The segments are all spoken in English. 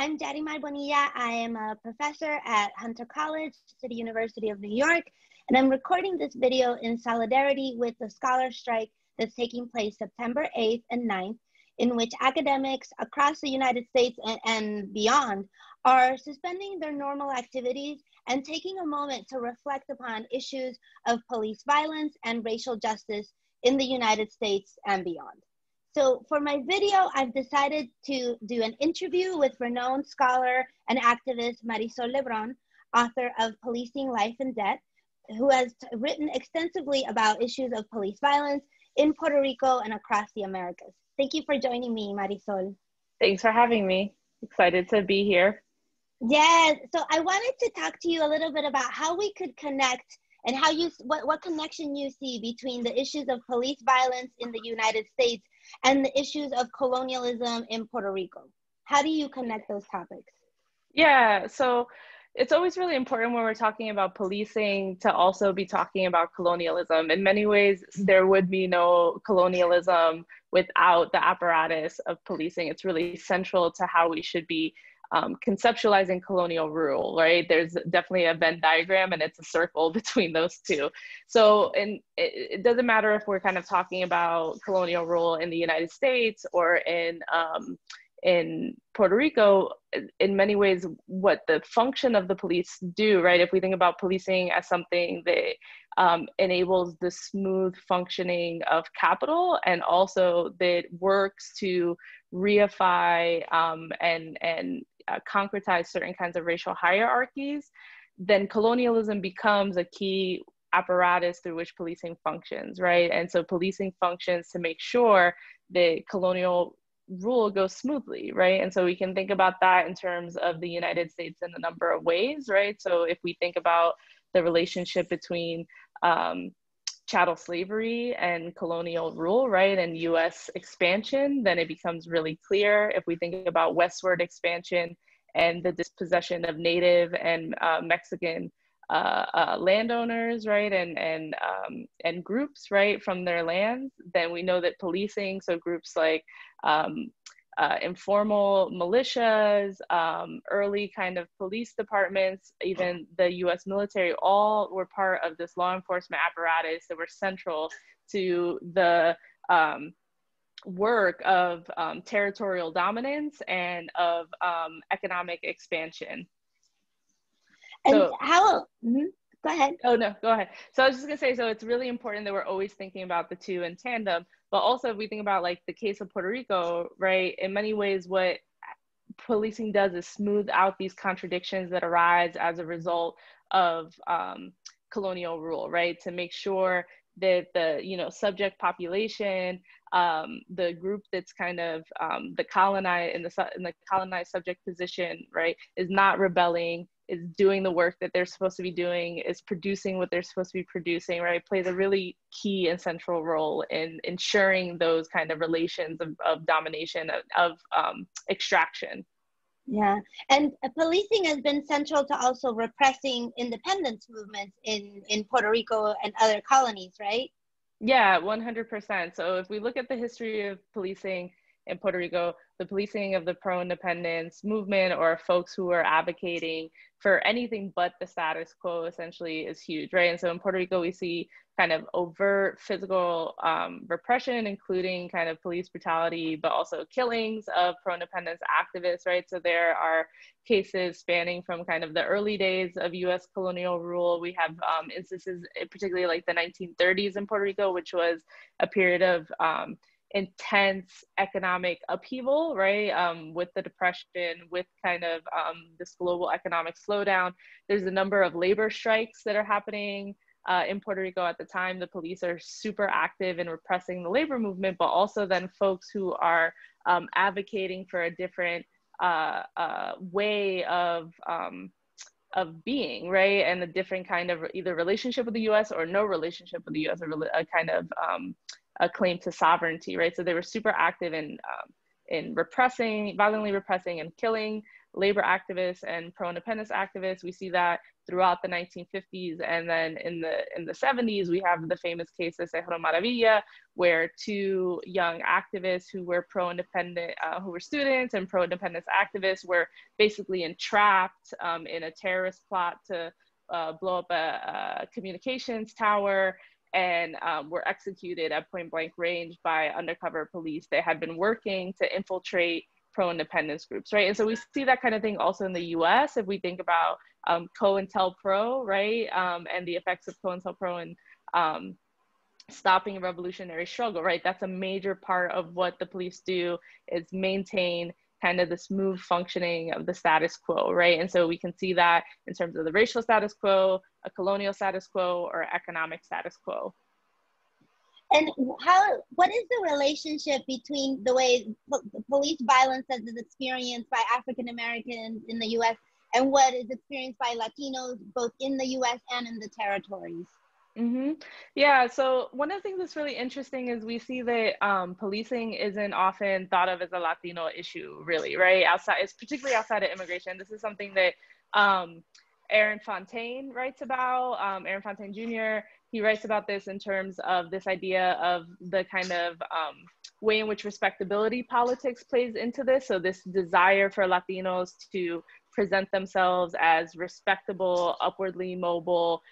I'm Yarimar Bonilla. I am a professor at Hunter College, City University of New York, and I'm recording this video in solidarity with the scholar strike that's taking place September 8th and 9th, in which academics across the United States and beyond are suspending their normal activities and taking a moment to reflect upon issues of police violence and racial justice in the United States and beyond. So for my video, I've decided to do an interview with renowned scholar and activist Marisol LeBrón, author of Policing Life and Death, who has written extensively about issues of police violence in Puerto Rico and across the Americas. Thank you for joining me, Marisol. Thanks for having me. Excited to be here. Yes, so I wanted to talk to you a little bit about how we could connect and how what connection you see between the issues of police violence in the United States and the issues of colonialism in Puerto Rico. How do you connect those topics? Yeah, so it's always really important when we're talking about policing to also be talking about colonialism. In many ways, there would be no colonialism without the apparatus of policing. It's really central to how we should be conceptualizing colonial rule, right? There's definitely a Venn diagram and it's a circle between those two. So it doesn't matter if we're kind of talking about colonial rule in the United States or in Puerto Rico. In many ways, what the function of the police do, right? If we think about policing as something that enables the smooth functioning of capital, and also that works to reify and concretize certain kinds of racial hierarchies, then colonialism becomes a key apparatus through which policing functions, right? And so policing functions to make sure that colonial rule goes smoothly, right? And so we can think about that in terms of the United States in a number of ways, right? So if we think about the relationship between chattel slavery and colonial rule, right, and US expansion, then it becomes really clear. If we think about westward expansion and the dispossession of Native and Mexican landowners, right, and groups, right, from their lands, then we know that policing, so groups like informal militias, early kind of police departments, even the US military, all were part of this law enforcement apparatus that were central to the work of territorial dominance and of economic expansion. And so, how, go ahead. Oh no, go ahead. So I was just gonna say, so it's really important that we're always thinking about the two in tandem, but also if we think about like the case of Puerto Rico, right, in many ways what policing does is smooth out these contradictions that arise as a result of colonial rule, right, to make sure that the subject population, the group that's kind of the colonized in the colonized subject position, right, is not rebelling, is doing the work that they're supposed to be doing, is producing what they're supposed to be producing, right, plays a really key and central role in ensuring those kind of relations of domination, of extraction. Yeah, and policing has been central to also repressing independence movements in Puerto Rico and other colonies, right? Yeah, 100%. So if we look at the history of policing in Puerto Rico, the policing of the pro-independence movement or folks who are advocating for anything but the status quo essentially is huge, right? And so in Puerto Rico, we see kind of overt physical repression, including kind of police brutality, but also killings of pro-independence activists, right? So there are cases spanning from kind of the early days of US colonial rule. We have instances, particularly like the 1930s in Puerto Rico, which was a period of intense economic upheaval, right? With the Depression, with kind of this global economic slowdown. There's a number of labor strikes that are happening in Puerto Rico at the time. The police are super active in repressing the labor movement, but also then folks who are advocating for a different way of being, right? And a different kind of either relationship with the US or no relationship with the US, or a kind of a claim to sovereignty, right? So they were super active in repressing, violently repressing and killing labor activists and pro-independence activists. We see that throughout the 1950s. And then in the 70s, we have the famous case of Cerro Maravilla, where two young activists who were pro-independent, who were students and pro-independence activists, were basically entrapped in a terrorist plot to blow up a communications tower, and were executed at point blank range by undercover police. They had been working to infiltrate pro-independence groups, right? And so we see that kind of thing also in the US, if we think about COINTELPRO, right? And the effects of COINTELPRO in stopping a revolutionary struggle, right? That's a major part of what the police do, is maintain kind of the smooth functioning of the status quo, right? And so we can see that in terms of the racial status quo, a colonial status quo, or economic status quo. And what is the relationship between the way police violence that is experienced by African Americans in the US and what is experienced by Latinos, both in the US and in the territories? Yeah, so one of the things that's really interesting is we see that policing isn't often thought of as a Latino issue, really, right? It's particularly outside of immigration. This is something that Aaron Fontaine writes about, Aaron Fontaine Jr. He writes about this in terms of this idea of the kind of way in which respectability politics plays into this. So this desire for Latinos to present themselves as respectable, upwardly mobile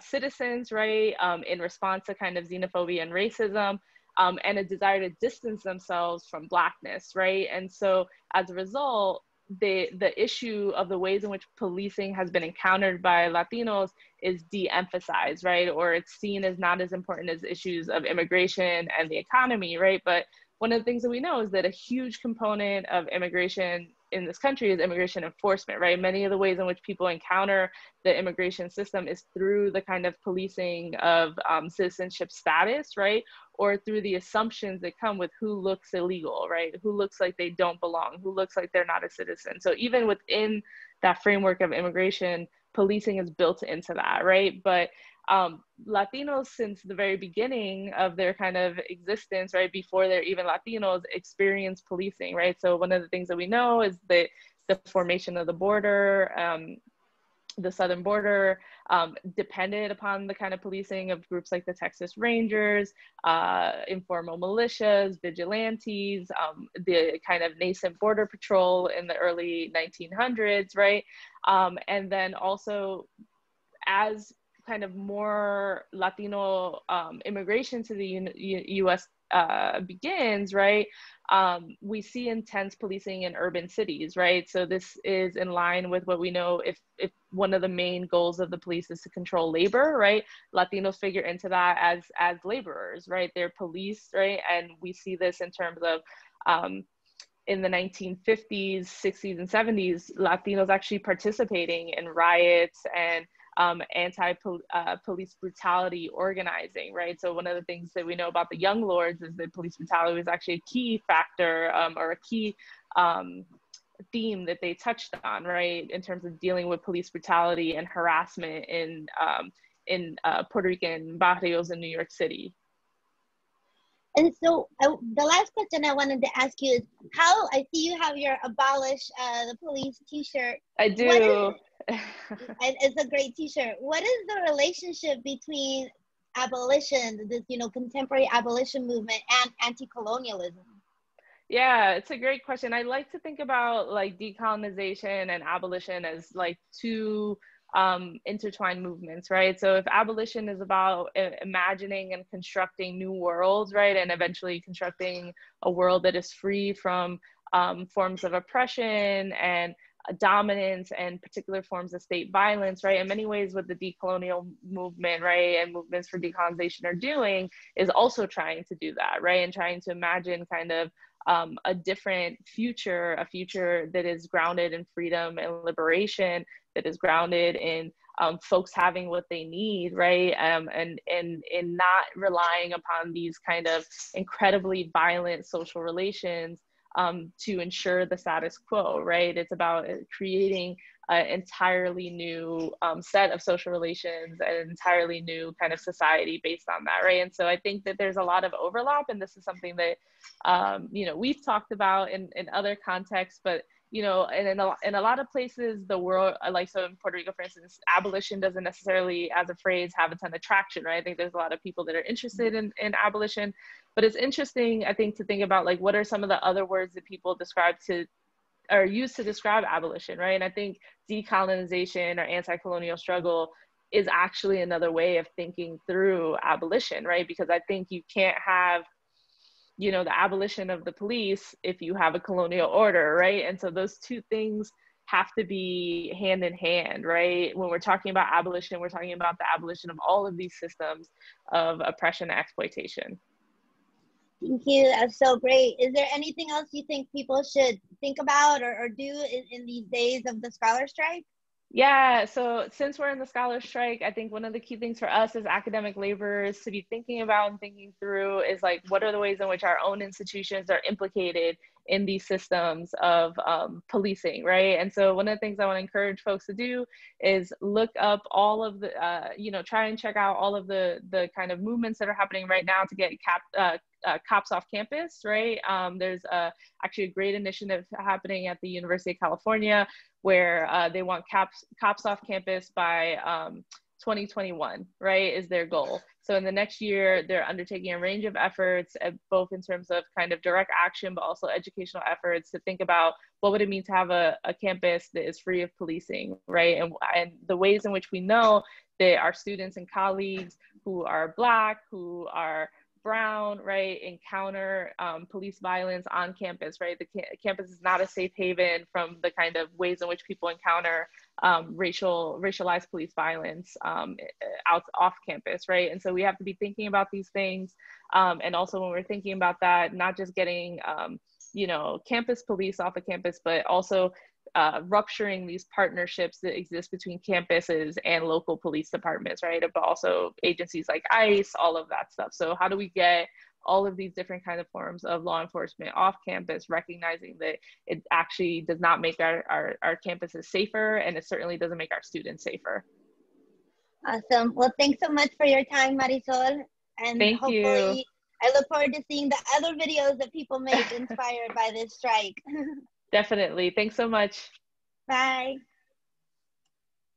citizens, right? In response to kind of xenophobia and racism, and a desire to distance themselves from Blackness, right? And so as a result, the issue of the ways in which policing has been encountered by Latinos is de-emphasized, right? Or it's seen as not as important as issues of immigration and the economy, right? But one of the things that we know is that a huge component of immigration in this country is immigration enforcement, right? Many of the ways in which people encounter the immigration system is through the kind of policing of citizenship status, right? Or through the assumptions that come with who looks illegal, right? Who looks like they don't belong, who looks like they're not a citizen. So even within that framework of immigration, policing is built into that, right? But Latinos, since the very beginning of their kind of existence, right, before they're even Latinos, experience policing, right? So one of the things that we know is that the formation of the border, the southern border, depended upon the kind of policing of groups like the Texas Rangers, informal militias, vigilantes, the kind of nascent border patrol in the early 1900s, right? And then also, as kind of more Latino immigration to the US begins, right? We see intense policing in urban cities, right? So this is in line with what we know, if one of the main goals of the police is to control labor, right? Latinos figure into that as laborers, right? They're police, right? And we see this in terms of in the 1950s, 60s, and 70s, Latinos actually participating in riots and anti-police brutality organizing, right? So one of the things that we know about the Young Lords is that police brutality was actually a key factor or a key theme that they touched on, right? In terms of dealing with police brutality and harassment in Puerto Rican barrios in New York City. And so the last question I wanted to ask you is how, I see you have your Abolish the Police t-shirt. I do. It's a great t-shirt. What is the relationship between abolition, this, contemporary abolition movement, and anti-colonialism? Yeah, it's a great question. I like to think about like decolonization and abolition as like two intertwined movements, right? So if abolition is about imagining and constructing new worlds, right, and eventually constructing a world that is free from forms of oppression and dominance and particular forms of state violence, right? In many ways, what the decolonial movement, right, and movements for decolonization are doing is also trying to do that, right? And trying to imagine kind of a different future, a future that is grounded in freedom and liberation, that is grounded in folks having what they need, right? And not relying upon these kind of incredibly violent social relations to ensure the status quo, right? It's about creating an entirely new set of social relations, an entirely new kind of society based on that, right? And so I think that there's a lot of overlap, and this is something that we've talked about in other contexts, but and in a lot of places, the world, like, so in Puerto Rico, for instance, abolition doesn't necessarily, as a phrase, have a ton of traction, right? I think there's a lot of people that are interested in abolition, but it's interesting, I think, to think about, like, what are some of the other words that people are used to describe abolition, right? And I think decolonization or anti-colonial struggle is actually another way of thinking through abolition, right? Because I think you can't have the abolition of the police if you have a colonial order, right? And so those two things have to be hand in hand, right? When we're talking about abolition, we're talking about the abolition of all of these systems of oppression and exploitation. Thank you. That's so great. Is there anything else you think people should think about or do in these days of the scholar strike? Yeah, so since we're in the scholar strike, I think one of the key things for us as academic laborers to be thinking about and thinking through is, like, what are the ways in which our own institutions are implicated in these systems of policing, right? And so one of the things I want to encourage folks to do is look up all of the, try and check out all of the kind of movements that are happening right now to get cops off campus, right? There's actually a great initiative happening at the University of California where they want cops off campus by 2021, right, is their goal. So in the next year, they're undertaking a range of efforts, both in terms of kind of direct action, but also educational efforts to think about what would it mean to have a campus that is free of policing, right? And the ways in which we know that our students and colleagues who are Black, who are Brown, right, encounter police violence on campus, right? The campus is not a safe haven from the kind of ways in which people encounter racialized police violence off campus, right? And so we have to be thinking about these things. And also when we're thinking about that, not just getting, campus police off of campus, but also rupturing these partnerships that exist between campuses and local police departments, right? But also agencies like ICE, all of that stuff. So how do we get all of these different kind of forms of law enforcement off campus, recognizing that it actually does not make our campuses safer, and it certainly doesn't make our students safer. Awesome. Well, thanks so much for your time, Marisol. And Thank you. I look forward to seeing the other videos that people make inspired by this strike. Definitely. Thanks so much. Bye.